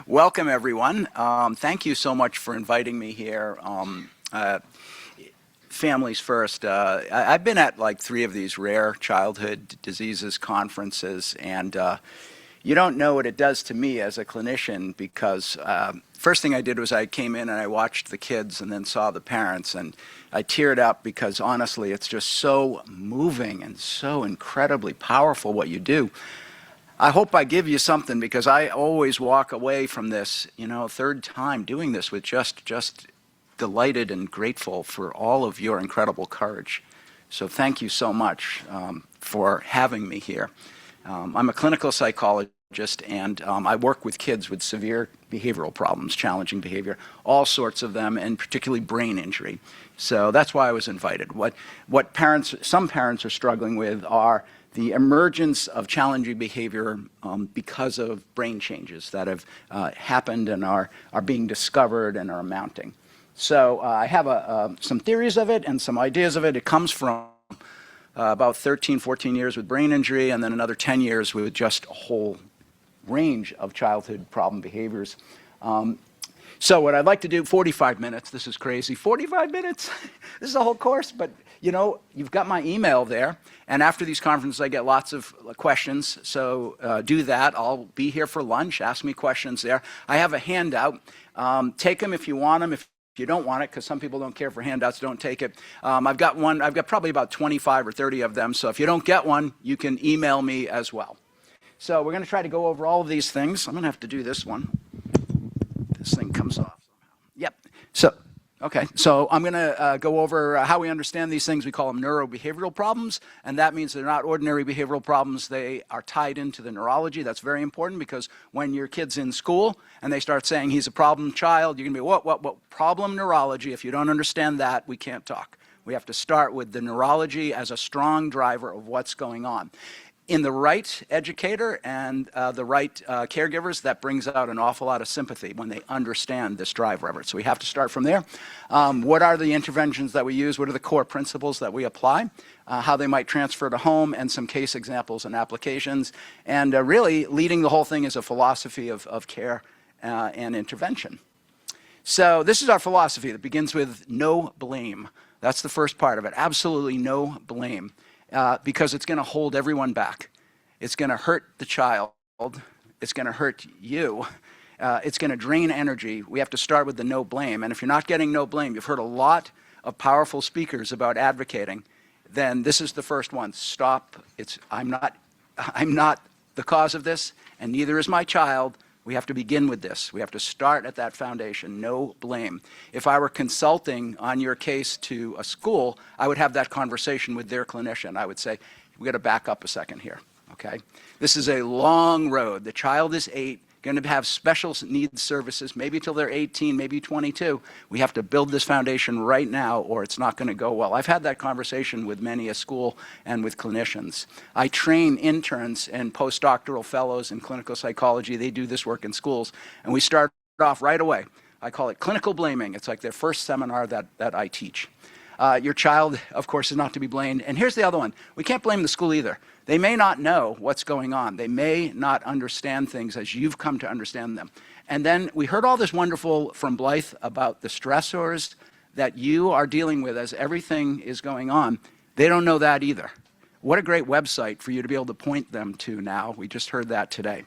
Welcome, everyone. Thank you so much for inviting me here. Families First. I've been at like 3 of these rare childhood diseases conferences, and you don't know what it does to me as a clinician because first thing I did was I came in and I watched the kids and then saw the parents, and I teared up because honestly it's just so moving and so incredibly powerful what you do. I hope I give you something because I always walk away from this, third time doing this with just delighted and grateful for all of your incredible courage. So thank you so much for having me here. I'm a clinical psychologist, and I work with kids with severe behavioral problems, challenging behavior, all sorts of them, and particularly brain injury. So that's why I was invited. What some parents are struggling with are the emergence of challenging behavior because of brain changes that have happened and are being discovered and are mounting. So I have some theories of it and some ideas of it. It comes from about 13, 14 years with brain injury, and then another 10 years with just a whole range of childhood problem behaviors. So what I'd like to do, 45 minutes, this is crazy, 45 minutes? This is a whole course, but you've got my email there, and after these conferences I get lots of questions, so do that. I'll be here for lunch, ask me questions there. I have a handout. Take them if you want them. If you don't want it, because some people don't care for handouts, don't take it. I've got probably about 25 or 30 of them, so if you don't get one, you can email me as well. So we're going to try to go over all of these things. I'm going to have to do this one. This thing comes off somehow. Yep. So I'm going to go over how we understand these things. We call them neurobehavioral problems, and that means they're not ordinary behavioral problems. They are tied into the neurology. That's very important because when your kid's in school and they start saying he's a problem child, you're going to be, what? Problem neurology. If you don't understand that, we can't talk. We have to start with the neurology as a strong driver of what's going on. In the right educator and the right caregivers, that brings out an awful lot of sympathy when they understand this driver of it. So we have to start from there. What are the interventions that we use? What are the core principles that we apply? How they might transfer to home, and some case examples and applications. And really leading the whole thing is a philosophy of care and intervention. So this is our philosophy that begins with no blame. That's the first part of it. Absolutely no blame. Because it's going to hold everyone back. It's going to hurt the child. It's going to hurt you. It's going to drain energy. We have to start with the no blame. And if you're not getting no blame, you've heard a lot of powerful speakers about advocating, then this is the first one. Stop. I'm not the cause of this, and neither is my child. We have to begin with this. We have to start at that foundation, no blame. If I were consulting on your case to a school, I would have that conversation with their clinician. I would say, we've got to back up a second here, okay? This is a long road. The child is 8, going to have special needs services, maybe till they're 18, maybe 22. We have to build this foundation right now or it's not going to go well. I've had that conversation with many a school and with clinicians. I train interns and postdoctoral fellows in clinical psychology. They do this work in schools, and we start off right away. I call it clinical blaming. It's like their first seminar that I teach. Your child, of course, is not to be blamed. And here's the other one. We can't blame the school either. They may not know what's going on. They may not understand things as you've come to understand them. And then we heard all this wonderful from Blythe about the stressors that you are dealing with as everything is going on. They don't know that either. What a great website for you to be able to point them to now. We just heard that today.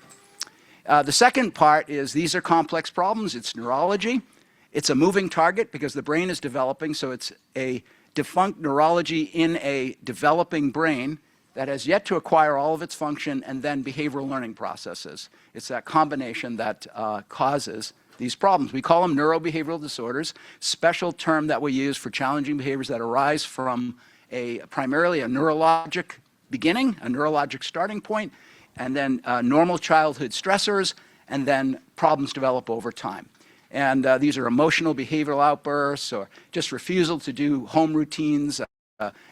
The second part is these are complex problems. It's neurology. It's a moving target because the brain is developing, so it's a defunct neurology in a developing brain that has yet to acquire all of its function and then behavioral learning processes. It's that combination that causes these problems. We call them neurobehavioral disorders, special term that we use for challenging behaviors that arise from primarily a neurologic beginning, a neurologic starting point, and then normal childhood stressors, and then problems develop over time. And these are emotional behavioral outbursts or just refusal to do home routines,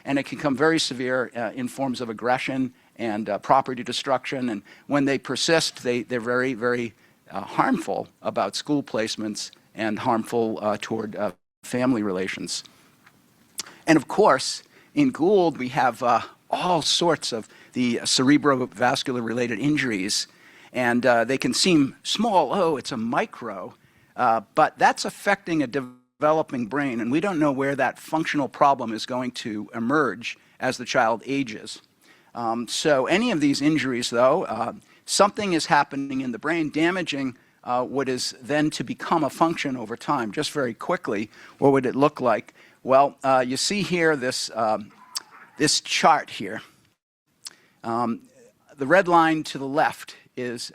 and it can become very severe in forms of aggression and property destruction. And when they persist, they're very, very harmful about school placements and harmful toward family relations. And of course, in Gould, we have all sorts of the cerebrovascular related injuries. And they can seem small, oh, it's a micro, but that's affecting a developing brain, and we don't know where that functional problem is going to emerge as the child ages. So any of these injuries, though, something is happening in the brain, damaging what is then to become a function over time. Just very quickly, what would it look like? Well, you see here this chart here. The red line to the left is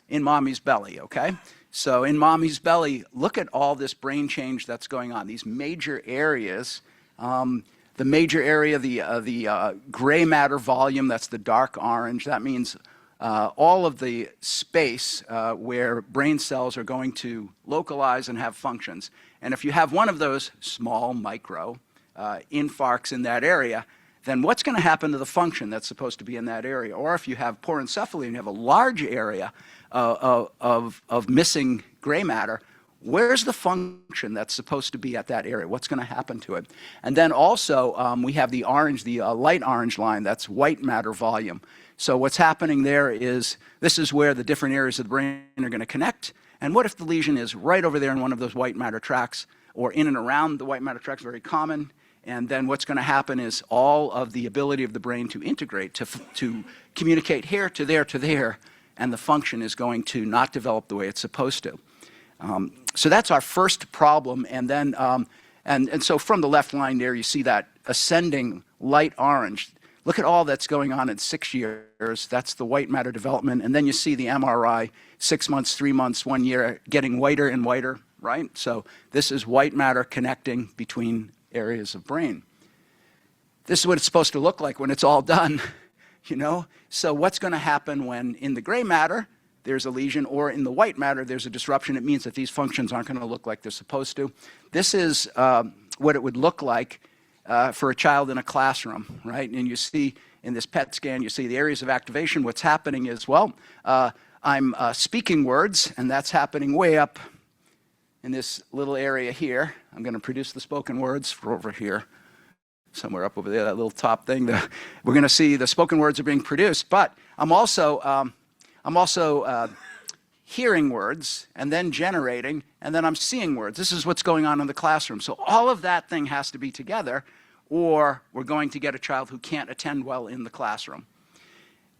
in mommy's belly, okay? So in mommy's belly, look at all this brain change that's going on, these major areas. The major area, the gray matter volume, that's the dark orange. That means all of the space where brain cells are going to localize and have functions. And if you have one of those small, micro infarcts in that area, then what's going to happen to the function that's supposed to be in that area? Or if you have porencephaly and you have a large area of missing gray matter, where's the function that's supposed to be at that area? What's going to happen to it? And then also, we have the orange, the light orange line, that's white matter volume. So what's happening there is, this is where the different areas of the brain are going to connect. And what if the lesion is right over there in one of those white matter tracts, or in and around the white matter tracts, very common. And then what's going to happen is all of the ability of the brain to integrate, to communicate here to there, and the function is going to not develop the way it's supposed to. So that's our first problem, and then and so from the left line there, you see that ascending light orange. Look at all that's going on in 6 years. That's the white matter development, and then you see the MRI, 6 months, 3 months, 1 year, getting whiter and whiter, right? So this is white matter connecting between areas of brain. This is what it's supposed to look like when it's all done, you know? So what's going to happen when in the gray matter there's a lesion, or in the white matter there's a disruption? It means that these functions aren't going to look like they're supposed to. This is what it would look like for a child in a classroom, right? And you see in this PET scan, you see the areas of activation. What's happening is, well, I'm speaking words, and that's happening way up in this little area here. I'm going to produce the spoken words for over here, somewhere up over there, that little top thing. We're going to see the spoken words are being produced, but I'm also hearing words, and then generating, and then I'm seeing words. This is what's going on in the classroom. So all of that thing has to be together, or we're going to get a child who can't attend well in the classroom.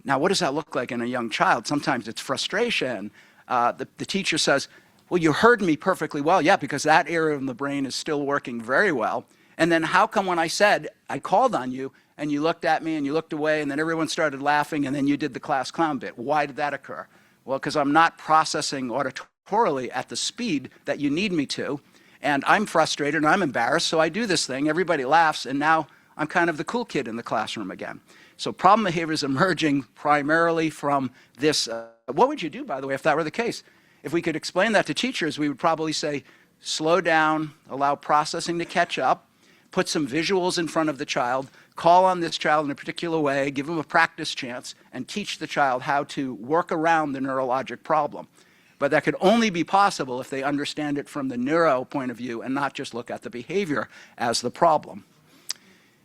Now, what does that look like in a young child? Sometimes it's frustration. The teacher says, well, you heard me perfectly well. Yeah, because that area of the brain is still working very well. And then how come when I said, I called on you, and you looked at me and you looked away, and then everyone started laughing, and then you did the class clown bit? Why did that occur? Well, because I'm not processing auditorily at the speed that you need me to, and I'm frustrated and I'm embarrassed, so I do this thing, everybody laughs, and now I'm kind of the cool kid in the classroom again. So problem behavior is emerging primarily from this. What would you do, by the way, if that were the case? If we could explain that to teachers, we would probably say, slow down, allow processing to catch up, put some visuals in front of the child, call on this child in a particular way, give them a practice chance, and teach the child how to work around the neurologic problem. But that could only be possible if they understand it from the neuro point of view and not just look at the behavior as the problem.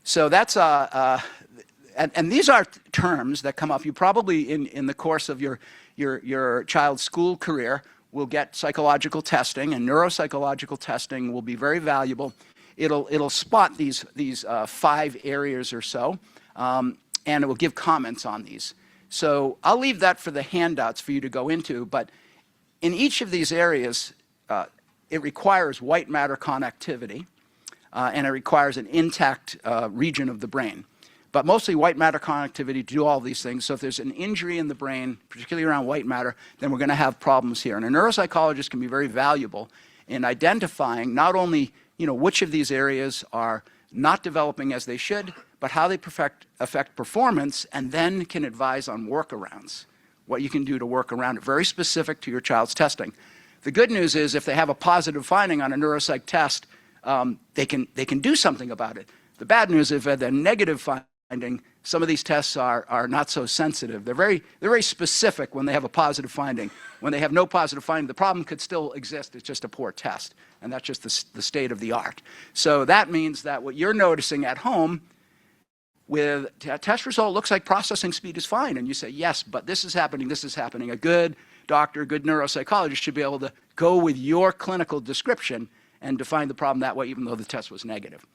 So that's, and these are terms that come up. You probably, in the course of your child's school career, will get psychological testing, and neuropsychological testing will be very valuable. It'll spot these 5 areas or so, and it will give comments on these. So I'll leave that for the handouts for you to go into, but in each of these areas, it requires white matter connectivity, and it requires an intact region of the brain. But mostly white matter connectivity to do all these things. So if there's an injury in the brain, particularly around white matter, then we're going to have problems here. And a neuropsychologist can be very valuable in identifying not only which of these areas are not developing as they should, but how they affect performance, and then can advise on workarounds, what you can do to work around it, very specific to your child's testing. The good news is if they have a positive finding on a neuropsych test, they can do something about it. The bad news is if they're negative finding, some of these tests are not so sensitive. They're very specific when they have a positive finding. When they have no positive finding, the problem could still exist. It's just a poor test, and that's just the state of the art. So that means that what you're noticing at home with a test result looks like processing speed is fine. And you say, yes, but this is happening, this is happening. A good doctor, a good neuropsychologist should be able to go with your clinical description and define the problem that way, even though the test was negative.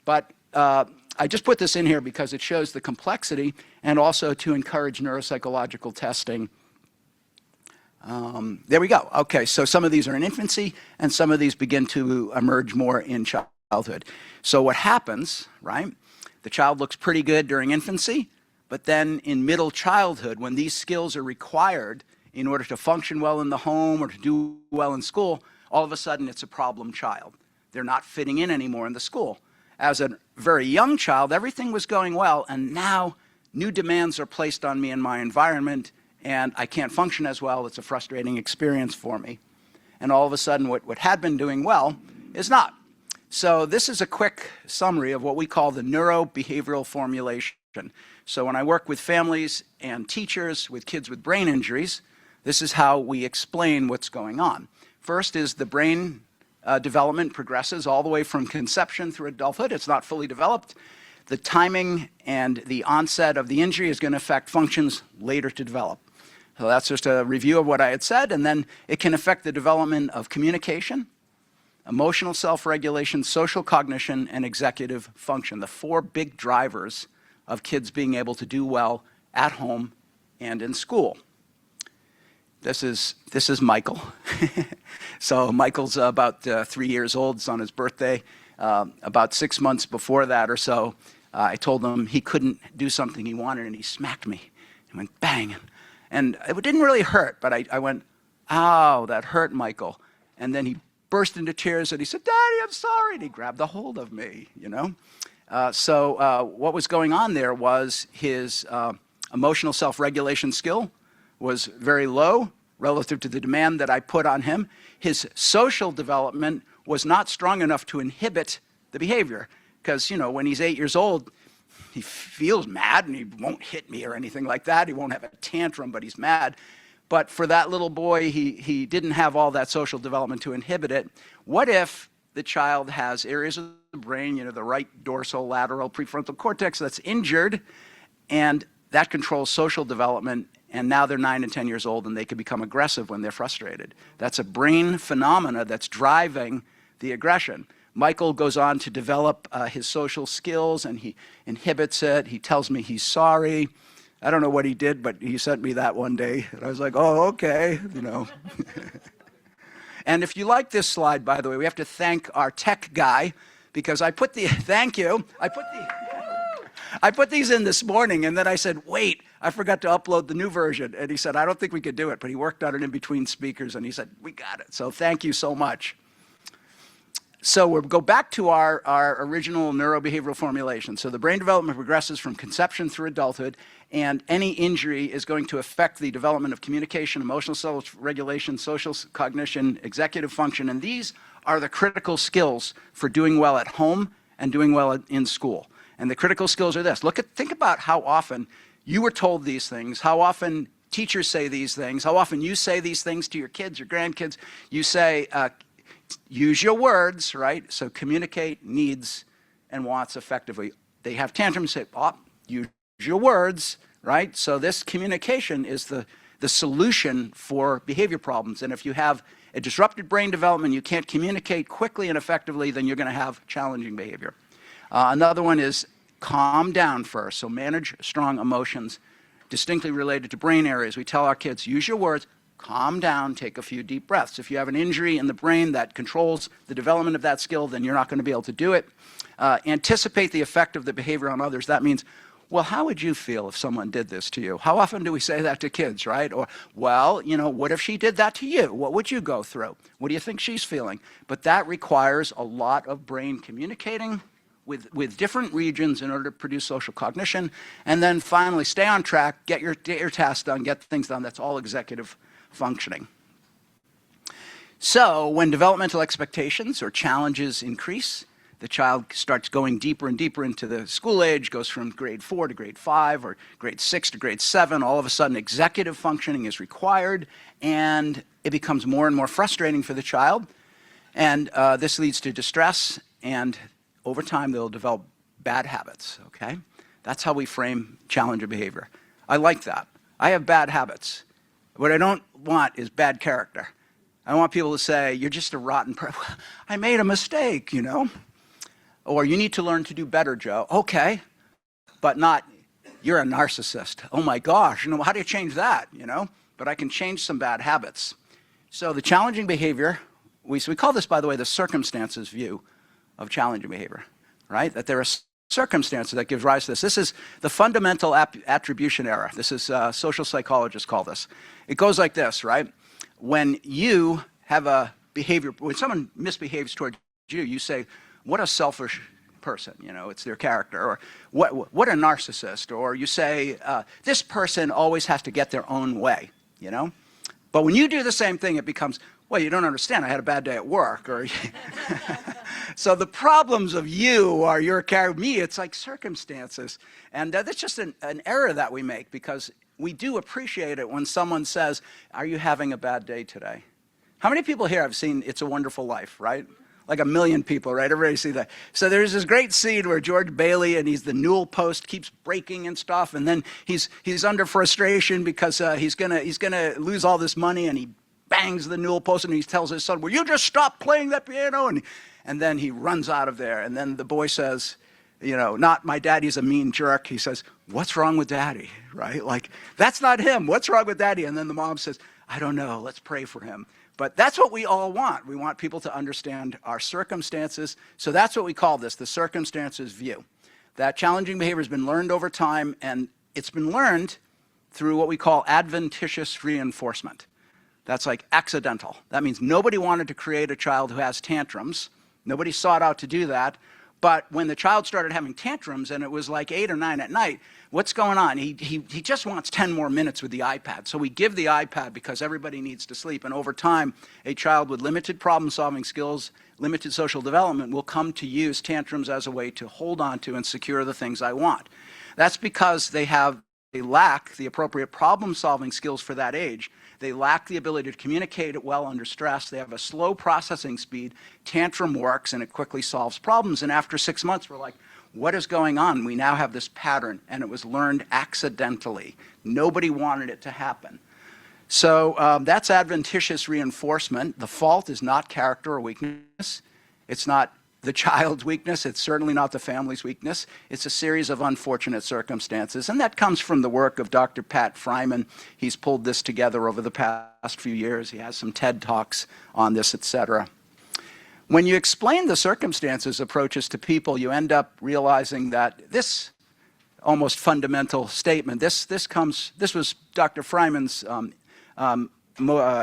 But I just put this in here because it shows the complexity and also to encourage neuropsychological testing. There we go. Okay, so some of these are in infancy and some of these begin to emerge more in childhood. So what happens, right? The child looks pretty good during infancy, but then in middle childhood, when these skills are required in order to function well in the home or to do well in school, all of a sudden it's a problem child. They're not fitting in anymore in the school. As a very young child, everything was going well, and now new demands are placed on me in my environment, and I can't function as well. It's a frustrating experience for me. And all of a sudden, what had been doing well is not. So this is a quick summary of what we call the neurobehavioral formulation. So when I work with families and teachers with kids with brain injuries, this is how we explain what's going on. First is the brain development progresses all the way from conception through adulthood. It's not fully developed. The timing and the onset of the injury is going to affect functions later to develop. So that's just a review of what I had said, and then it can affect the development of communication, emotional self-regulation, social cognition, and executive function, the four big drivers of kids being able to do well at home and in school. This is Michael. So Michael's about 3 years old. It's on his birthday. About 6 months before that or so, I told him he couldn't do something he wanted, and he smacked me. He went bang. And it didn't really hurt, but I went, ow, that hurt, Michael. And then he burst into tears, and he said, Daddy, I'm sorry. And he grabbed a hold of me, you know. So what was going on there was his emotional self-regulation skill was very low relative to the demand that I put on him. His social development was not strong enough to inhibit the behavior because, you know, when he's 8 years old, he feels mad and he won't hit me or anything like that. He won't have a tantrum, but he's mad. But for that little boy, he didn't have all that social development to inhibit it. What if the child has areas of the brain, you know, the right dorsolateral prefrontal cortex that's injured, and that controls social development, and now they're 9 and 10 years old and they can become aggressive when they're frustrated. That's a brain phenomena that's driving the aggression. Michael goes on to develop his social skills and he inhibits it. He tells me he's sorry. I don't know what he did, but he sent me that one day. And I was like, oh, okay, you know. And if you like this slide, by the way, we have to thank our tech guy because I put the, thank you, I put these in this morning and then I said, wait, I forgot to upload the new version. And he said, I don't think we could do it, but he worked on it in between speakers and he said, we got it. So thank you so much. So we'll go back to our original neurobehavioral formulation. So the brain development progresses from conception through adulthood, and any injury is going to affect the development of communication, emotional self-regulation, social cognition, executive function, and these are the critical skills for doing well at home and doing well in school. And the critical skills are this. Think about how often you were told these things, how often teachers say these things, how often you say these things to your kids, your grandkids. You say, use your words, right? So communicate needs and wants effectively. They have tantrums, say, oh, use your words, right? So this communication is the solution for behavior problems. And if you have a disrupted brain development, you can't communicate quickly and effectively, then you're going to have challenging behavior. Another one is calm down first. So manage strong emotions distinctly related to brain areas. We tell our kids, use your words, calm down, take a few deep breaths. If you have an injury in the brain that controls the development of that skill, then you're not going to be able to do it. Anticipate the effect of the behavior on others. That means, well, how would you feel if someone did this to you? How often do we say that to kids, right? Or, well, you know, what if she did that to you? What would you go through? What do you think she's feeling? But that requires a lot of brain communicating with different regions in order to produce social cognition. And then finally, stay on track, get your tasks done, get things done. That's all executive functioning. So when developmental expectations or challenges increase, the child starts going deeper and deeper into the school age, goes from grade 4 to grade 5 or grade 6 to grade 7. All of a sudden, executive functioning is required, and it becomes more and more frustrating for the child. And this leads to distress, and over time, they'll develop bad habits, okay? That's how we frame challenging behavior. I like that. I have bad habits. What I don't want is bad character. I want people to say, you're just a rotten person. I made a mistake, you know? Or you need to learn to do better, Joe. Okay, but not, you're a narcissist. Oh my gosh, you know, how do you change that, you know? But I can change some bad habits. So the challenging behavior, we call this, by the way, the circumstances view of challenging behavior, right? That there are circumstances that give rise to this. This is the fundamental attribution error. This is social psychologists call this. It goes like this, right? When you have a behavior, when someone misbehaves towards you, you say, what a selfish person, you know, it's their character, or what a narcissist, or you say, this person always has to get their own way, you know? But when you do the same thing, it becomes, well, you don't understand, I had a bad day at work, or so the problems of you are your character. Me, it's like circumstances. And that's just an error that we make, because we do appreciate it when someone says, are you having a bad day today? How many people here have seen It's a Wonderful Life, right? Like 1 million people, right? Everybody see that. So there's this great scene where George Bailey, and he's the newel post, keeps breaking and stuff, and then he's under frustration because he's gonna lose all this money, and he bangs the newel post, and he tells his son, will you just stop playing that piano? And then he runs out of there, and then the boy says, you know, not my daddy's a mean jerk. He says, what's wrong with daddy, right? Like, that's not him. What's wrong with daddy? And then the mom says, I don't know, let's pray for him. But that's what we all want. We want people to understand our circumstances. So that's what we call this, the circumstances view. That challenging behavior has been learned over time, and it's been learned through what we call adventitious reinforcement. That's like accidental. That means nobody wanted to create a child who has tantrums. Nobody sought out to do that. But when the child started having tantrums, and it was like 8 or 9 at night, what's going on? He just wants 10 more minutes with the iPad. So we give the iPad because everybody needs to sleep. And over time, a child with limited problem-solving skills, limited social development, will come to use tantrums as a way to hold on to and secure the things I want. That's because they lack the appropriate problem-solving skills for that age. They lack the ability to communicate it well under stress. They have a slow processing speed. Tantrum works, and it quickly solves problems. And after 6 months, we're like, what is going on? We now have this pattern, and it was learned accidentally. Nobody wanted it to happen. So that's adventitious reinforcement. The fault is not character or weakness. It's not the child's weakness. It's certainly not the family's weakness. It's a series of unfortunate circumstances. And that comes from the work of Dr. Pat Fryman. He's pulled this together over the past few years. He has some TED Talks on this, etc. When you explain the circumstances approaches to people, you end up realizing that this almost fundamental statement, this was Dr. Fryman's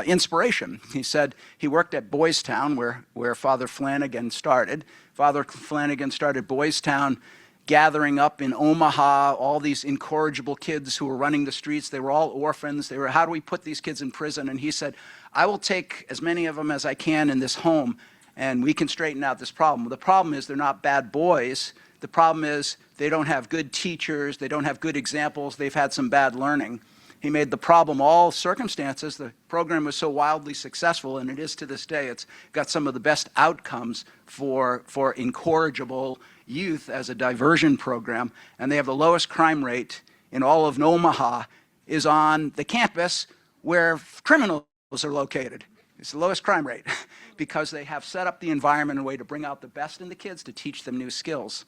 inspiration. He said he worked at Boys Town, where Father Flanagan started. Father Flanagan started Boys Town, gathering up in Omaha all these incorrigible kids who were running the streets. They were all orphans. They were, how do we put these kids in prison? And he said, I will take as many of them as I can in this home, and we can straighten out this problem. Well, the problem is they're not bad boys. The problem is they don't have good teachers. They don't have good examples. They've had some bad learning. He made the problem all circumstances. The program was so wildly successful, and it is to this day. It's got some of the best outcomes for incorrigible youth as a diversion program, and they have the lowest crime rate in all of Omaha is on the campus where criminals are located. It's the lowest crime rate because they have set up the environment in a way to bring out the best in the kids to teach them new skills.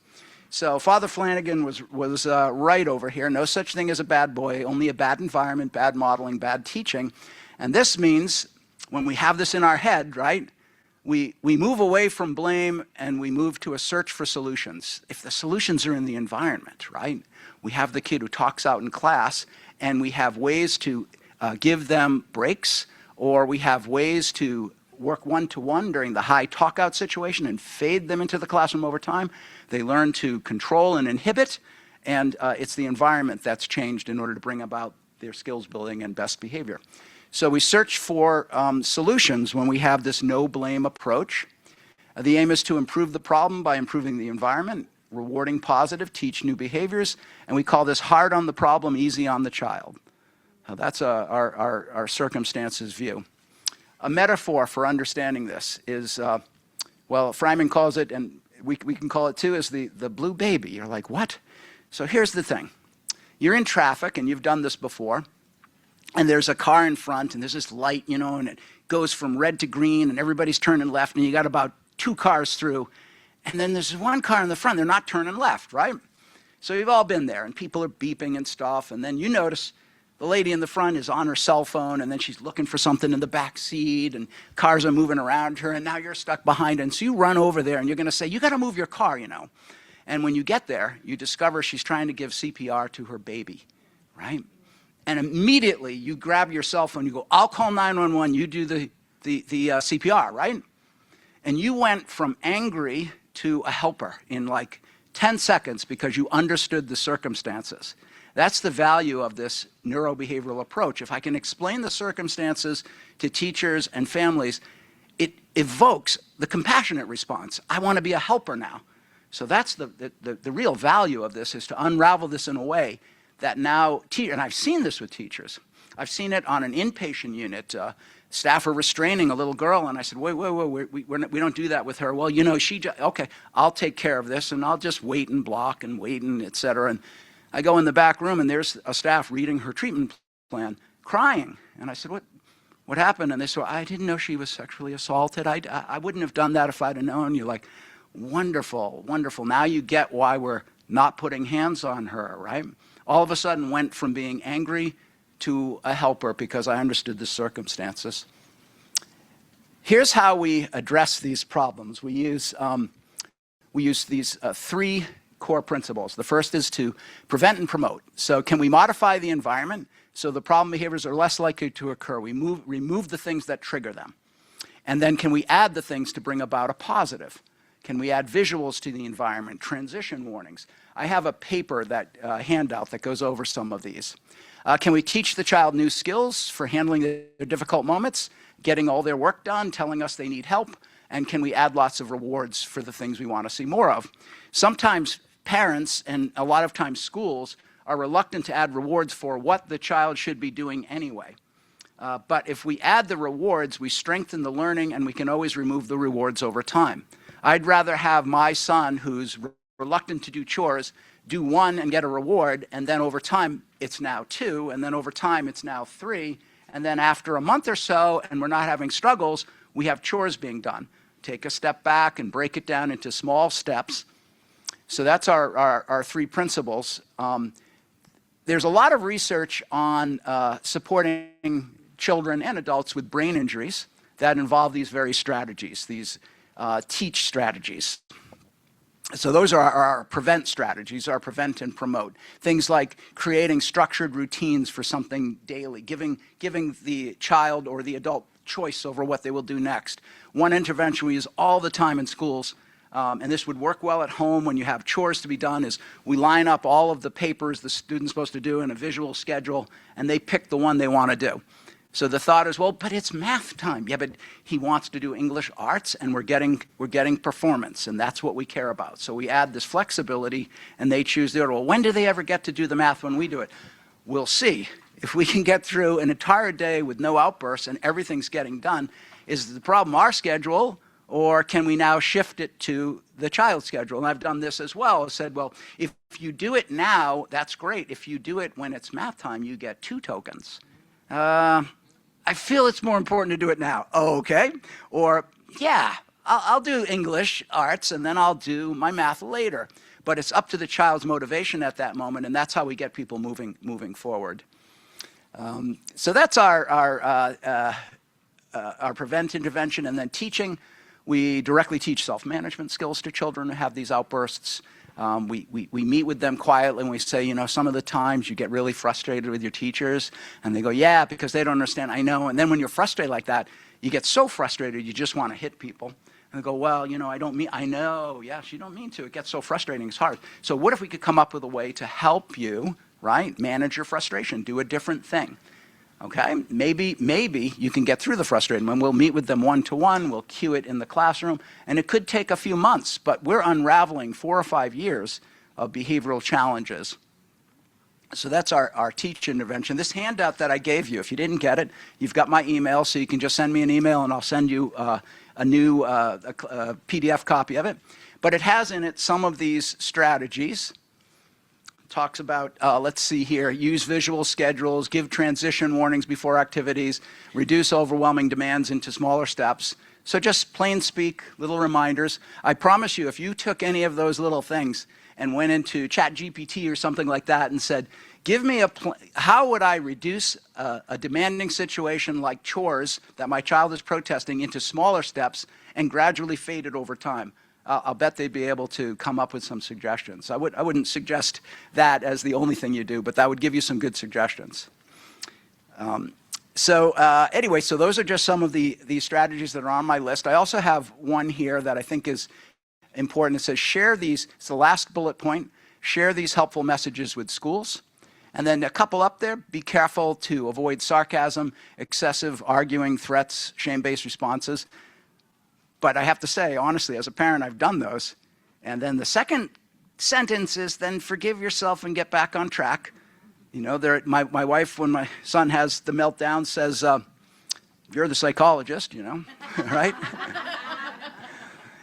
So Father Flanagan was right over here. No such thing as a bad boy, only a bad environment, bad modeling, bad teaching. And this means when we have this in our head, right, we move away from blame and we move to a search for solutions. If the solutions are in the environment, right, we have the kid who talks out in class, and we have ways to give them breaks, or we have ways to work one-to-one during the high talk-out situation and fade them into the classroom over time. They learn to control and inhibit, and it's the environment that's changed in order to bring about their skills building and best behavior. So we search for solutions when we have this no-blame approach. The aim is to improve the problem by improving the environment, rewarding positive, teach new behaviors, and we call this hard on the problem, easy on the child. That's our circumstances view. A metaphor for understanding this is, well, Fryman calls it, and we can call it too, is the blue baby. You're like, what? So here's the thing. You're in traffic, and you've done this before, and there's a car in front, and there's this light, you know, and it goes from red to green, and everybody's turning left, and you got about 2 cars through, and then there's one car in the front, they're not turning left, right? So you've all been there, and people are beeping and stuff, and then you notice the lady in the front is on her cell phone, and then she's looking for something in the back seat, and cars are moving around her, and now you're stuck behind her. And so you run over there, and you're going to say, you got to move your car, you know. And when you get there, you discover she's trying to give CPR to her baby, right? And immediately you grab your cell phone, you go, I'll call 911, you do the CPR, right? And you went from angry to a helper in like 10 seconds because you understood the circumstances. That's the value of this neurobehavioral approach. If I can explain the circumstances to teachers and families, it evokes the compassionate response. I want to be a helper now. So that's the real value of this, is to unravel this in a way that now, and I've seen this with teachers. I've seen it on an inpatient unit. Staff are restraining a little girl, and I said, wait, we don't do that with her. Well, you know, okay, I'll take care of this, and I'll just wait and block and wait and et cetera. And I go in the back room, and there's a staff reading her treatment plan, crying. And I said, what happened? And they said, I didn't know she was sexually assaulted. I wouldn't have done that if I'd have known. You're like, wonderful, wonderful. Now you get why we're not putting hands on her, right? All of a sudden went from being angry to a helper because I understood the circumstances. Here's how we address these problems. We use these 3 core principles. The first is to prevent and promote. So can we modify the environment so the problem behaviors are less likely to occur? We remove the things that trigger them. And then can we add the things to bring about a positive? Can we add visuals to the environment, transition warnings? I have a paper, handout that goes over some of these. Can we teach the child new skills for handling their difficult moments, getting all their work done, telling us they need help? And can we add lots of rewards for the things we want to see more of? Sometimes parents, and a lot of times schools, are reluctant to add rewards for what the child should be doing anyway. But if we add the rewards, we strengthen the learning, and we can always remove the rewards over time. I'd rather have my son, who's reluctant to do chores, do 1 and get a reward, and then over time it's now 2, and then over time it's now 3, and then after a month or so, and we're not having struggles, we have chores being done. Take a step back and break it down into small steps. So that's our 3 principles. There's a lot of research on supporting children and adults with brain injuries that involve these very strategies, these teach strategies. So those are our prevent strategies, our prevent and promote. Things like creating structured routines for something daily, giving the child or the adult choice over what they will do next. One intervention we use all the time in schools, and this would work well at home when you have chores to be done, is we line up all of the papers the student's supposed to do in a visual schedule, and they pick the one they want to do. So the thought is, well, but it's math time. Yeah, but he wants to do English arts, and we're getting performance, and that's what we care about. So we add this flexibility, and they choose the order. Well, when do they ever get to do the math when we do it? We'll see. If we can get through an entire day with no outbursts and everything's getting done, is the problem our schedule, or can we now shift it to the child's schedule? And I've done this as well. I said, well, if you do it now, that's great. If you do it when it's math time, you get 2 tokens. I feel it's more important to do it now. Oh, okay. Or, yeah, I'll do English arts, and then I'll do my math later. But it's up to the child's motivation at that moment, and that's how we get people moving forward. So that's our prevent intervention. And then teaching, we directly teach self-management skills to children who have these outbursts. We meet with them quietly, and we say, you know, some of the times you get really frustrated with your teachers, and they go, yeah, because they don't understand. I know. And then when you're frustrated like that, you get so frustrated you just want to hit people. And they go, well, you know, I know, yes, you don't mean to. It gets so frustrating, it's hard. So what if we could come up with a way to help you, right, manage your frustration, do a different thing? Okay, maybe you can get through the frustrating one. We'll meet with them one-to-one, we'll cue it in the classroom, and it could take a few months, but we're unraveling 4 or 5 years of behavioral challenges. So that's our teach intervention. This handout that I gave you, if you didn't get it, you've got my email, so you can just send me an email and I'll send you a new PDF copy of it. But it has in it some of these strategies. talks about, let's see here, use visual schedules, give transition warnings before activities, reduce overwhelming demands into smaller steps. So just plain speak, little reminders. I promise you, if you took any of those little things and went into ChatGPT or something like that and said, give me how would I reduce a demanding situation like chores that my child is protesting into smaller steps and gradually fade it over time? I'll bet they'd be able to come up with some suggestions. I wouldn't suggest that as the only thing you do, but that would give you some good suggestions. Anyway, so those are just some of the strategies that are on my list. I also have one here that I think is important. It says share these, it's the last bullet point, share these helpful messages with schools. And then a couple up there, be careful to avoid sarcasm, excessive arguing, threats, shame-based responses. But I have to say, honestly, as a parent, I've done those. And then the second sentence is then forgive yourself and get back on track. You know, my wife, when my son has the meltdown, says, you're the psychologist, you know, right?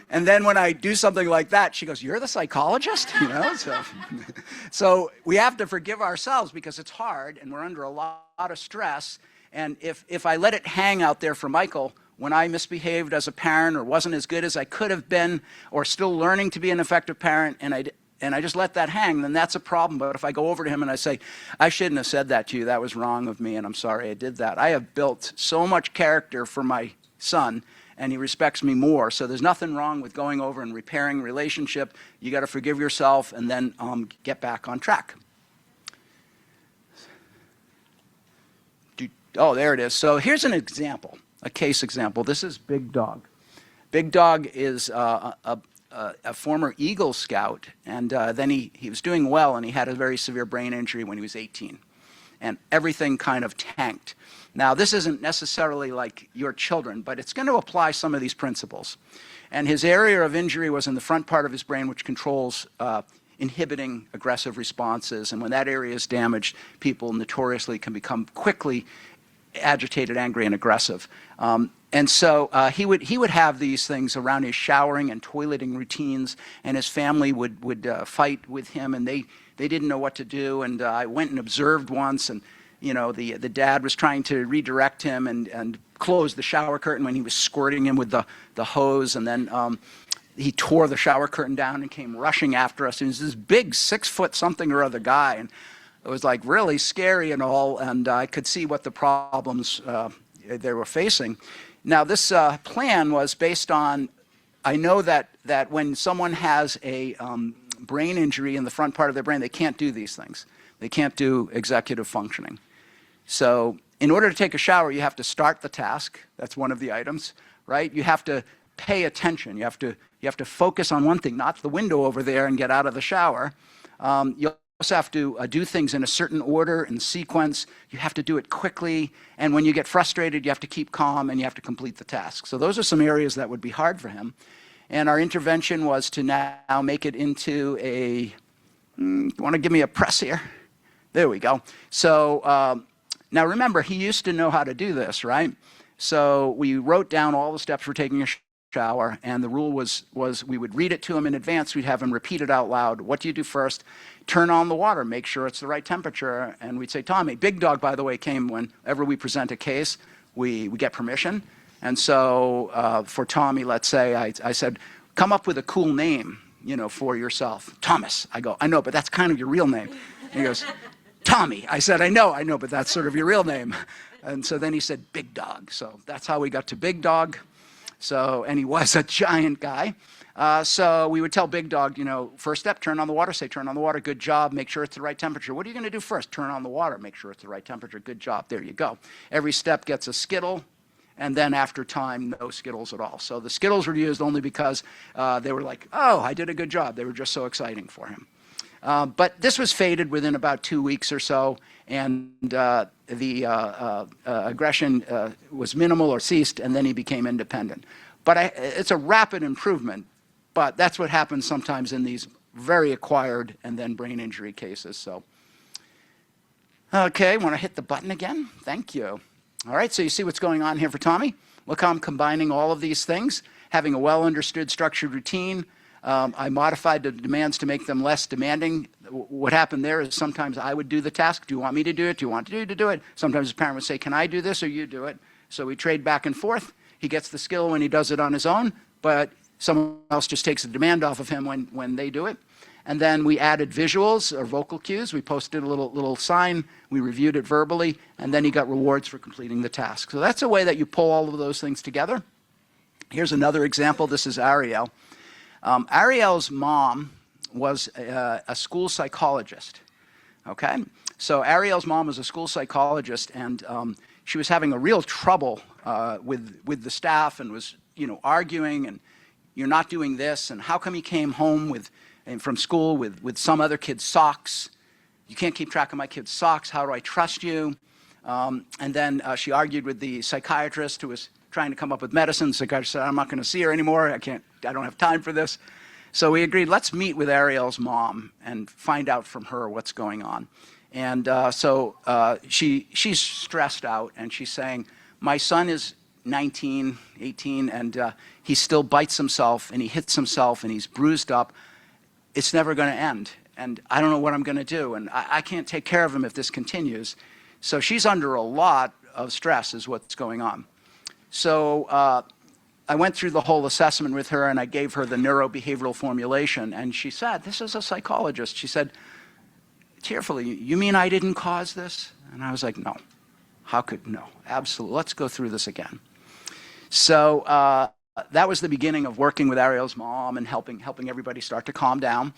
And then when I do something like that, she goes, you're the psychologist? You know, so we have to forgive ourselves because it's hard and we're under a lot of stress. And if I let it hang out there for Michael, when I misbehaved as a parent or wasn't as good as I could have been or still learning to be an effective parent and I just let that hang, then that's a problem. But if I go over to him and I say, I shouldn't have said that to you, that was wrong of me and I'm sorry I did that. I have built so much character for my son and he respects me more. So there's nothing wrong with going over and repairing relationship. You got to forgive yourself and then get back on track. Oh, there it is. So here's an example. A case example. This is Big Dog. Big Dog is a former Eagle Scout, and then he was doing well, and he had a very severe brain injury when he was 18, and everything kind of tanked. Now, this isn't necessarily like your children, but it's going to apply some of these principles. And his area of injury was in the front part of his brain, which controls inhibiting aggressive responses, and when that area is damaged, people notoriously can become quickly agitated, angry, and aggressive. And so he would have these things around his showering and toileting routines, and his family would fight with him, and they didn't know what to do. And I went and observed once, and you know the dad was trying to redirect him and close the shower curtain when he was squirting him with the hose, and then he tore the shower curtain down and came rushing after us. And he was this big 6-foot something or other guy, and it was like really scary and all, and I could see what the problems they were facing. Now this plan was based on, I know that when someone has a brain injury in the front part of their brain, they can't do these things. They can't do executive functioning. So in order to take a shower, you have to start the task. That's one of the items, right? You have to pay attention. You have to focus on one thing, not the window over there and get out of the shower. You also have to do things in a certain order and sequence. You have to do it quickly, and when you get frustrated, you have to keep calm and you have to complete the task. So those are some areas that would be hard for him. And our intervention was to now make it into a, you want to give me a press here? There we go. So now remember, he used to know how to do this, right? So we wrote down all the steps for taking a shower, and the rule was we would read it to him in advance. We'd have him repeat it out loud. What do you do first? Turn on the water, make sure it's the right temperature. And we'd say, Tommy, Big Dog, by the way, came whenever we present a case, we get permission. And so for Tommy, let's say, I said, come up with a cool name, you know, for yourself. Thomas. I go, I know, but that's kind of your real name. And he goes, Tommy. I said, I know, but that's sort of your real name. And so then he said, Big Dog. So that's how we got to Big Dog. So, and he was a giant guy. So we would tell Big Dog, you know, first step, turn on the water, say turn on the water, good job, make sure it's the right temperature. What are you going to do first? Turn on the water, make sure it's the right temperature, good job, there you go. Every step gets a Skittle, and then after time, no Skittles at all. So the Skittles were used only because they were like, oh, I did a good job. They were just so exciting for him. But this was faded within about 2 weeks or so, and the aggression was minimal or ceased, and then he became independent. But it's a rapid improvement, but that's what happens sometimes in these very acquired and then brain injury cases. So, okay, want to hit the button again? Thank you. All right, so you see what's going on here for Tommy? Look how I'm combining all of these things, having a well-understood structured routine, I modified the demands to make them less demanding. What happened there is sometimes I would do the task. Do you want me to do it? Do you want you to do it? Sometimes the parent would say, can I do this or you do it? So we trade back and forth. He gets the skill when he does it on his own, but someone else just takes the demand off of him when they do it. And then we added visuals or vocal cues. We posted a little sign. We reviewed it verbally, and then he got rewards for completing the task. So that's a way that you pull all of those things together. Here's another example. This is Ariel. Ariel's mom was a school psychologist, okay? So Ariel's mom was a school psychologist, and she was having a real trouble with the staff and was, arguing, and you're not doing this, and how come you came home from school with some other kid's socks? You can't keep track of my kid's socks. How do I trust you? And then she argued with the psychiatrist who was trying to come up with medicine. The psychiatrist said, I'm not going to see her anymore. I don't have time for this. So we agreed, let's meet with Ariel's mom and find out from her what's going on. And she's stressed out, and she's saying, my son is 19, 18, and he still bites himself, and he hits himself, and he's bruised up. It's never going to end, and I don't know what I'm going to do, and I can't take care of him if this continues. So she's under a lot of stress is what's going on. So I went through the whole assessment with her, and I gave her the neurobehavioral formulation, and she said, this is a psychologist. She said, tearfully, you mean I didn't cause this? And I was like, no. No, absolutely. Let's go through this again. So that was the beginning of working with Ariel's mom and helping everybody start to calm down.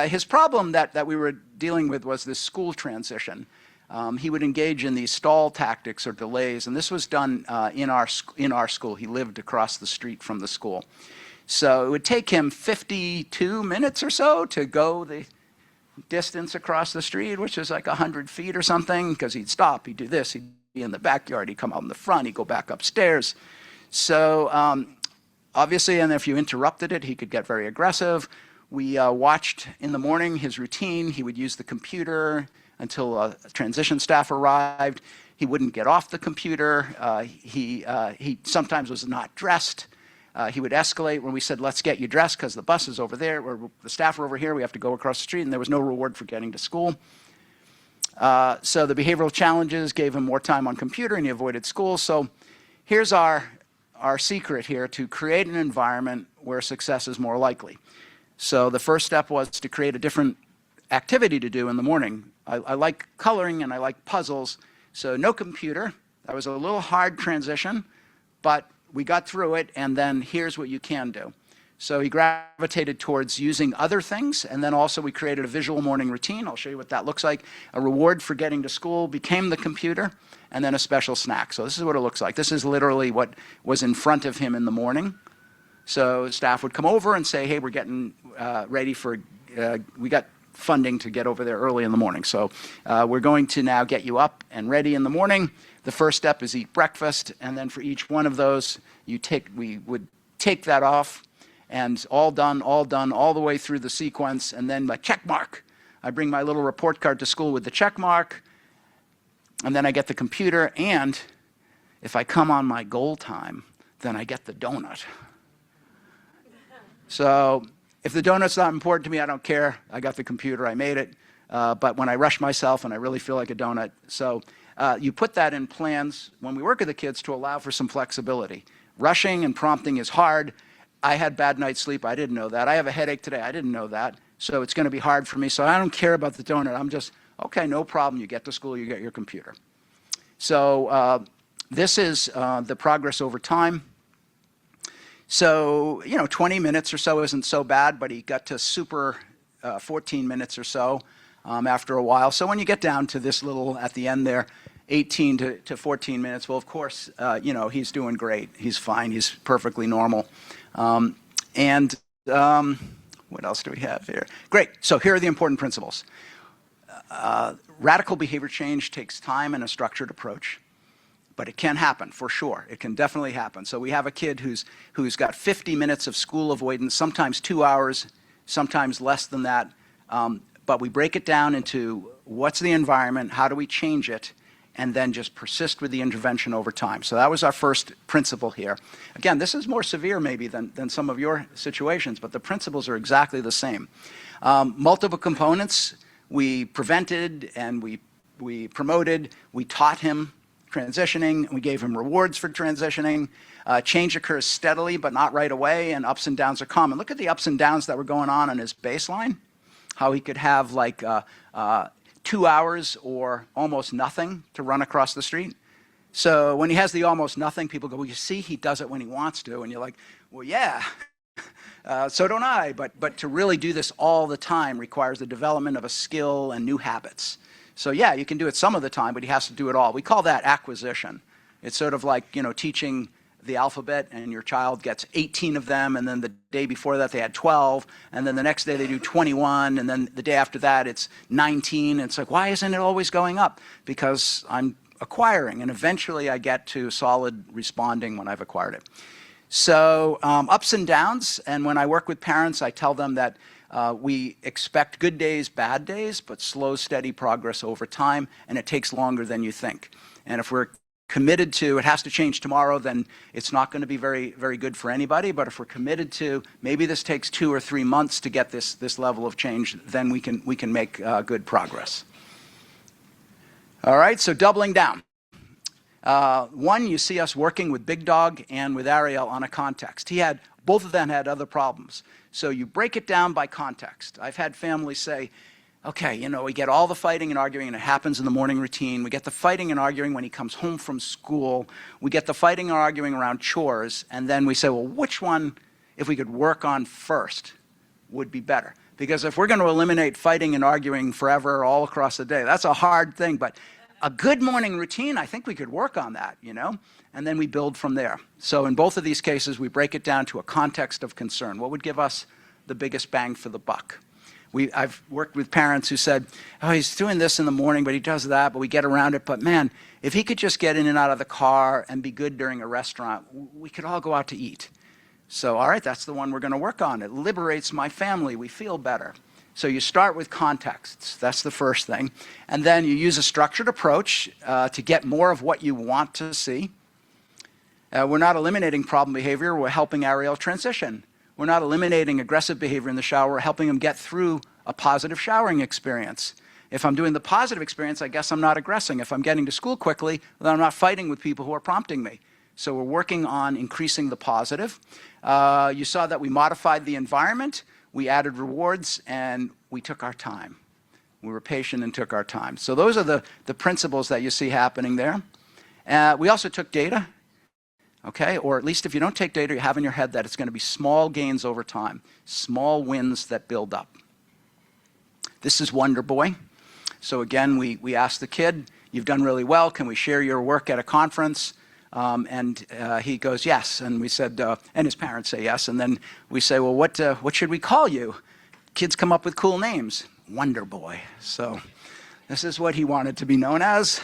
His problem that we were dealing with was this school transition. He would engage in these stall tactics or delays, and this was done in our school. He lived across the street from the school. So it would take him 52 minutes or so to go the distance across the street, which is like 100 feet or something, because he'd stop, he'd do this, he'd be in the backyard, he'd come out in the front, he'd go back upstairs. So obviously, and if you interrupted it, he could get very aggressive. We watched in the morning his routine. He would use the computer until transition staff arrived. He wouldn't get off the computer. He sometimes was not dressed. He would escalate when we said, let's get you dressed because the bus is over there, or the staff are over here, we have to go across the street, and there was no reward for getting to school. So the behavioral challenges gave him more time on computer, and he avoided school. So here's our secret here to create an environment where success is more likely. So the first step was to create a different activity to do in the morning. I like coloring and I like puzzles, so no computer. That was a little hard transition, but we got through it, and then here's what you can do. So he gravitated towards using other things, and then also we created a visual morning routine. I'll show you what that looks like. A reward for getting to school became the computer, and then a special snack. So this is what it looks like. This is literally what was in front of him in the morning. So staff would come over and say, hey, we're getting ready for, we got funding to get over there early in the morning. So we're going to now get you up and ready in the morning. The first step is eat breakfast, and then for each one of those, we would take that off, and all done, all the way through the sequence, and then my check mark. I bring my little report card to school with the check mark, and then I get the computer, and if I come on my goal time, then I get the donut. So if the donut's not important to me, I don't care. I got the computer, I made it. But when I rush myself and I really feel like a donut, so you put that in plans when we work with the kids to allow for some flexibility. Rushing and prompting is hard. I had bad night's sleep. I didn't know that. I have a headache today. I didn't know that. So it's going to be hard for me. So I don't care about the donut. I'm just, okay, no problem. You get to school, you get your computer. So this is the progress over time. So, 20 minutes or so isn't so bad, but he got to super 14 minutes or so after a while. So when you get down to this little, at the end there, 18 to 14 minutes, well, of course, he's doing great. He's fine. He's perfectly normal. What else do we have here? Great. So here are the important principles. Radical behavior change takes time and a structured approach. But it can happen, for sure. It can definitely happen. So we have a kid who's got 50 minutes of school avoidance, sometimes 2 hours, sometimes less than that. But we break it down into what's the environment, how do we change it? and then just persist with the intervention over time. So that was our first principle here. Again, this is more severe maybe than some of your situations, but the principles are exactly the same. Multiple components, we prevented and we promoted, we taught him transitioning, we gave him rewards for transitioning. Change occurs steadily but not right away, and ups and downs are common. Look at the ups and downs that were going on his baseline, how he could have like 2 hours or almost nothing to run across the street. So when he has the almost nothing, people go, well, you see, he does it when he wants to. And you're like, well, yeah, so don't I. But to really do this all the time requires the development of a skill and new habits. So yeah, you can do it some of the time, but he has to do it all. We call that acquisition. It's sort of like, teaching the alphabet, and your child gets 18 of them, and then the day before that they had 12, and then the next day they do 21, and then the day after that it's 19. And it's like, why isn't it always going up? Because I'm acquiring, and eventually I get to solid responding when I've acquired it. So ups and downs, and when I work with parents, I tell them that we expect good days, bad days, but slow, steady progress over time, and it takes longer than you think. And if we're committed to it has to change tomorrow, then it's not going to be very, very good for anybody. But if we're committed to maybe this takes 2 or 3 months to get this level of change, then we can make good progress. All right, so doubling down. One, you see us working with Big Dog and with Ariel on a context. Both of them had other problems. So you break it down by context. I've had families say, okay, we get all the fighting and arguing, and it happens in the morning routine. We get the fighting and arguing when he comes home from school. We get the fighting and arguing around chores. And then we say, well, which one, if we could work on first, would be better? Because if we're going to eliminate fighting and arguing forever all across the day, that's a hard thing. But a good morning routine, I think we could work on that, and then we build from there. So in both of these cases, we break it down to a context of concern. What would give us the biggest bang for the buck? I've worked with parents who said, oh, he's doing this in the morning, but he does that, but we get around it. But man, if he could just get in and out of the car and be good during a restaurant, we could all go out to eat. So, all right, that's the one we're going to work on. It liberates my family. We feel better. So you start with contexts. That's the first thing. And then you use a structured approach to get more of what you want to see. We're not eliminating problem behavior. We're helping Ariel transition. We're not eliminating aggressive behavior in the shower. We're helping them get through a positive showering experience. If I'm doing the positive experience, I guess I'm not aggressing. If I'm getting to school quickly, then I'm not fighting with people who are prompting me. So we're working on increasing the positive. You saw that we modified the environment, we added rewards, and we took our time. We were patient and took our time. So those are the principles that you see happening there. We also took data. Okay, or at least if you don't take data, you have in your head that it's going to be small gains over time, small wins that build up. This is Wonder Boy. So again, we asked the kid, you've done really well, can we share your work at a conference? And he goes, yes. And we said, and his parents say yes. And then we say, well, what should we call you? Kids come up with cool names. Wonder Boy. So this is what he wanted to be known as.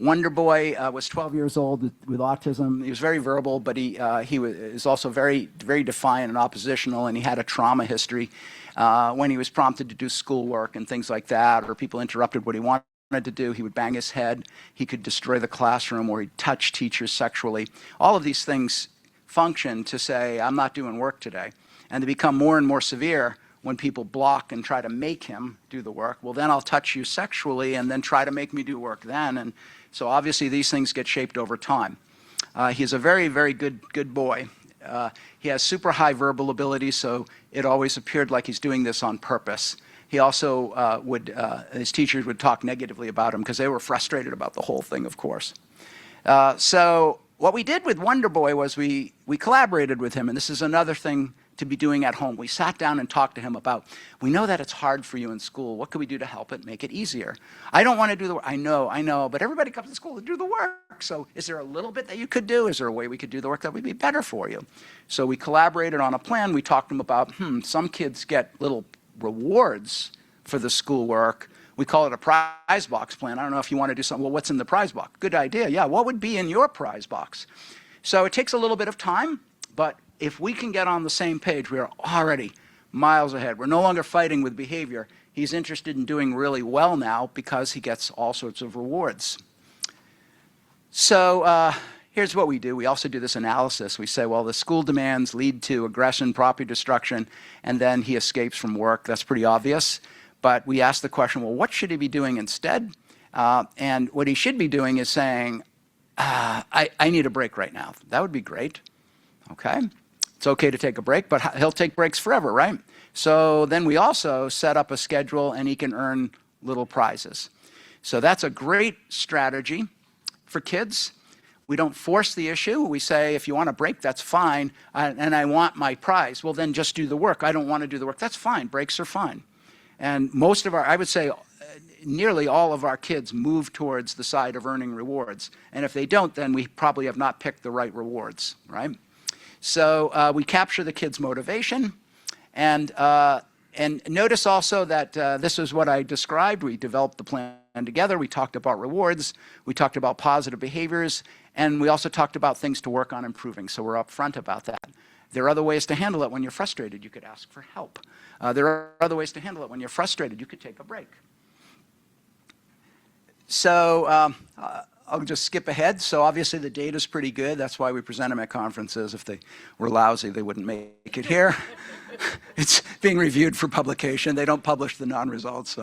Wonder Boy was 12 years old with autism. He was very verbal, but he was also very, very defiant and oppositional, and he had a trauma history when he was prompted to do schoolwork and things like that, or people interrupted what he wanted to do. He would bang his head. He could destroy the classroom, or he'd touch teachers sexually. All of these things function to say, I'm not doing work today. And they become more and more severe when people block and try to make him do the work. Well, then I'll touch you sexually and then try to make me do work then. And so obviously these things get shaped over time. He's a very, very good boy. He has super high verbal ability, so it always appeared like he's doing this on purpose. He also his teachers would talk negatively about him because they were frustrated about the whole thing, of course. So what we did with Wonder Boy was we collaborated with him, and this is another thing to be doing at home. We sat down and talked to him about, we know that it's hard for you in school. What can we do to help it, make it easier? I don't want to do the work. I know, but everybody comes to school to do the work. So is there a little bit that you could do? Is there a way we could do the work that would be better for you? So we collaborated on a plan. We talked to him about, some kids get little rewards for the schoolwork. We call it a prize box plan. I don't know if you want to do something. Well, what's in the prize box? Good idea. Yeah, what would be in your prize box? So it takes a little bit of time, but if we can get on the same page, we are already miles ahead. We're no longer fighting with behavior. He's interested in doing really well now because he gets all sorts of rewards. So here's what we do. We also do this analysis. We say, well, the school demands lead to aggression, property destruction, and then he escapes from work. That's pretty obvious. But we ask the question, well, what should he be doing instead? And what he should be doing is saying, I need a break right now. That would be great. Okay. It's okay to take a break, but he'll take breaks forever, right? So then we also set up a schedule and he can earn little prizes. So that's a great strategy for kids. We don't force the issue. We say, if you want a break, that's fine, and I want my prize. Well, then just do the work. I don't want to do the work. That's fine. Breaks are fine. And most of our, I would say, nearly all of our kids move towards the side of earning rewards. And if they don't, then we probably have not picked the right rewards, right? So we capture the kids' motivation. And notice also that this is what I described. We developed the plan together. We talked about rewards. We talked about positive behaviors. And we also talked about things to work on improving. So we're upfront about that. There are other ways to handle it when you're frustrated. You could ask for help. There are other ways to handle it when you're frustrated. You could take a break. So I'll just skip ahead. So obviously the data is pretty good. That's why we present them at conferences. If they were lousy, they wouldn't make it here. It's being reviewed for publication. They don't publish the non-results.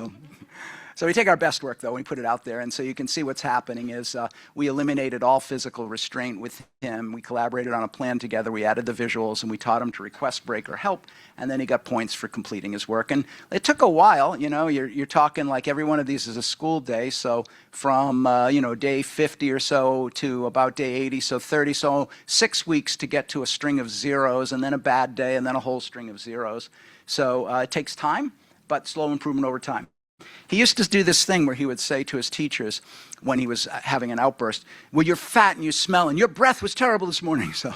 So we take our best work, though, and we put it out there. And so you can see what's happening is we eliminated all physical restraint with him. We collaborated on a plan together. We added the visuals, and we taught him to request break or help. And then he got points for completing his work. And it took a while. You know, you're talking like every one of these is a school day. So from, day 50 or so to about day 80, so 30. So 6 weeks to get to a string of zeros, and then a bad day, and then a whole string of zeros. So it takes time, but slow improvement over time. He used to do this thing where he would say to his teachers when he was having an outburst, well, you're fat and you smell and your breath was terrible this morning. So,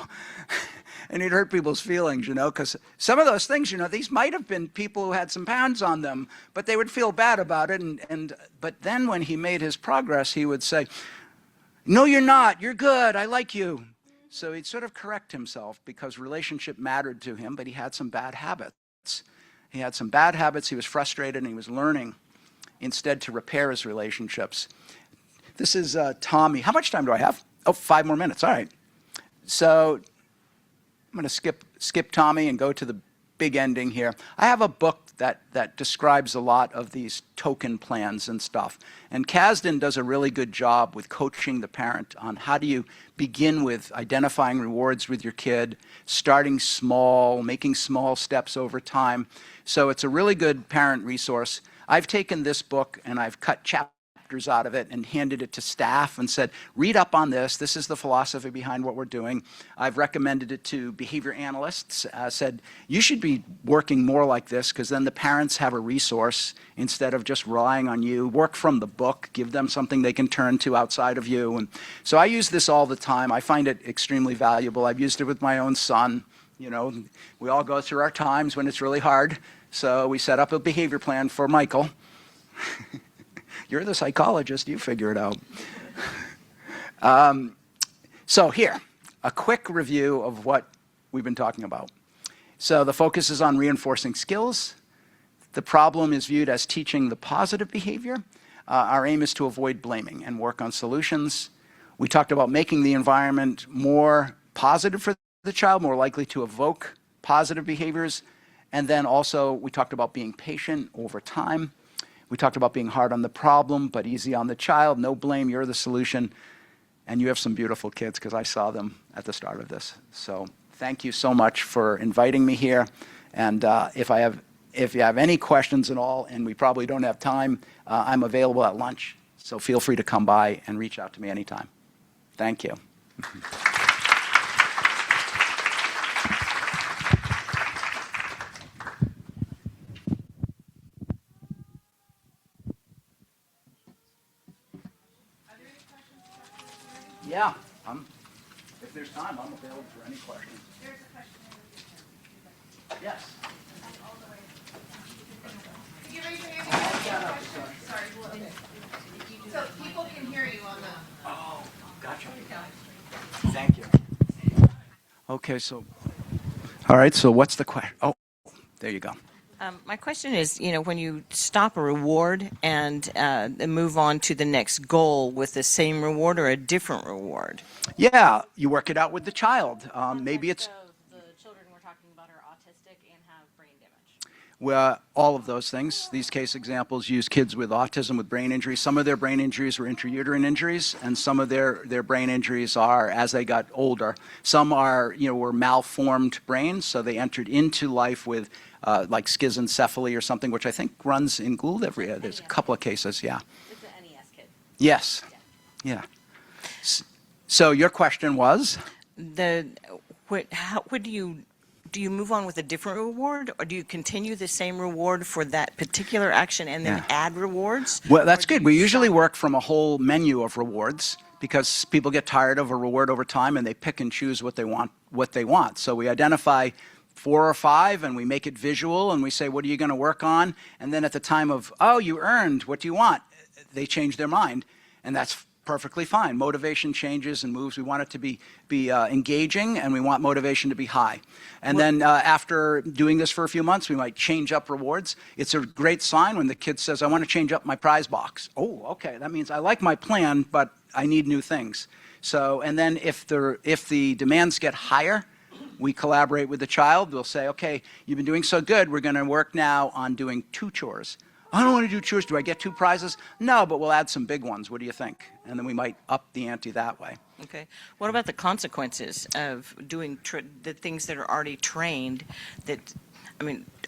and he'd hurt people's feelings, because some of those things, these might have been people who had some pounds on them, but they would feel bad about it. But then when he made his progress, he would say, no, you're not. You're good. I like you. So he'd sort of correct himself because relationship mattered to him, but he had some bad habits. He had some bad habits. He was frustrated and he was learning instead to repair his relationships. This is Tommy. How much time do I have? Oh, 5 more minutes. All right. So I'm going to skip Tommy and go to the big ending here. I have a book that describes a lot of these token plans and stuff. And Kasdan does a really good job with coaching the parent on how do you begin with identifying rewards with your kid, starting small, making small steps over time. So it's a really good parent resource. I've taken this book and I've cut chapters out of it and handed it to staff and said, read up on this. This is the philosophy behind what we're doing. I've recommended it to behavior analysts. Said, you should be working more like this because then the parents have a resource instead of just relying on you. Work from the book. Give them something they can turn to outside of you. And so I use this all the time. I find it extremely valuable. I've used it with my own son. We all go through our times when it's really hard. So we set up a behavior plan for Michael. You're the psychologist, you figure it out. So here, a quick review of what we've been talking about. So the focus is on reinforcing skills. The problem is viewed as teaching the positive behavior. Our aim is to avoid blaming and work on solutions. We talked about making the environment more positive for the child, more likely to evoke positive behaviors. And then also we talked about being patient over time. We talked about being hard on the problem, but easy on the child. No blame, you're the solution. And you have some beautiful kids because I saw them at the start of this. So thank you so much for inviting me here. And if you have any questions at all, and we probably don't have time, I'm available at lunch. So feel free to come by and reach out to me anytime. Thank you. Yeah, if there's time, I'm available for any questions. There's a question. Yes. Could you raise your hand? Sorry. So people can hear you on the. Oh, gotcha. Thank you. Okay, so, all right, so what's the question? Oh, there you go. My question is, when you stop a reward and move on to the next goal with the same reward or a different reward? Yeah, you work it out with the child. Maybe it's The children we're talking about are autistic and have brain damage. well, all of those things. These case examples use kids with autism with brain injuries. Some of their brain injuries were intrauterine injuries, and some of their brain injuries are as they got older. Some are, were malformed brains, so they entered into life with like schizencephaly or something, which I think runs in Gould every year. There's a couple of cases, yeah. It's an NES kid. Yes, yeah. So your question was? What do you move on with a different reward, or do you continue the same reward for that particular action and then add rewards? Well, that's Or do good. you We usually stop? work from a whole menu of rewards because people get tired of a reward over time and they pick and choose what they want. So we identify 4 or 5 and we make it visual and we say, what are you going to work on? And then at the time of, oh, you earned, what do you want? They change their mind, and that's perfectly fine. Motivation changes and moves. We want it to be engaging, and we want motivation to be high. And then after doing this for a few months, we might change up rewards. It's a great sign when the kid says, I want to change up my prize box. Oh, okay, that means I like my plan, but I need new things. So, and then if the demands get higher, we collaborate with the child. We'll say, okay, you've been doing so good. We're going to work now on doing 2 chores. I don't want to do chores. Do I get 2 prizes? No, but we'll add some big ones. What do you think? And then we might up the ante that way. Okay. What about the consequences of doing the things that are already trained?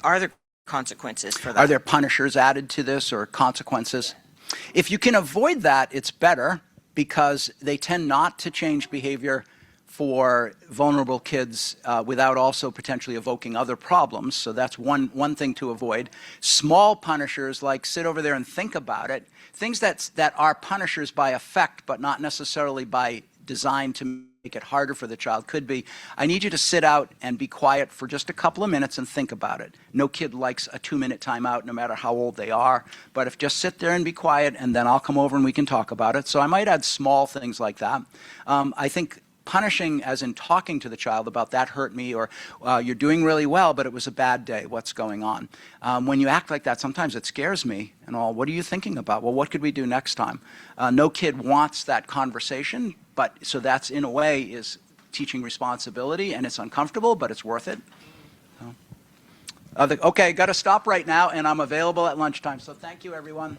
Are there consequences for that? Are there punishers added to this or consequences? If you can avoid that, it's better because they tend not to change behavior for vulnerable kids without also potentially evoking other problems. So that's one thing to avoid. Small punishers, like sit over there and think about it, things that are punishers by effect but not necessarily by design to make it harder for the child, could be, I need you to sit out and be quiet for just a couple of minutes and think about it. No kid likes a 2-minute timeout no matter how old they are, but if just sit there and be quiet and then I'll come over and we can talk about it. So I might add small things like that. I think punishing, as in talking to the child about that hurt me, or you're doing really well, but it was a bad day, what's going on? When you act like that, sometimes it scares me and all, what are you thinking about? Well, what could we do next time? No kid wants that conversation, but so that's in a way is teaching responsibility, and it's uncomfortable, but it's worth it. So, okay, got to stop right now, and I'm available at lunchtime, so thank you, everyone.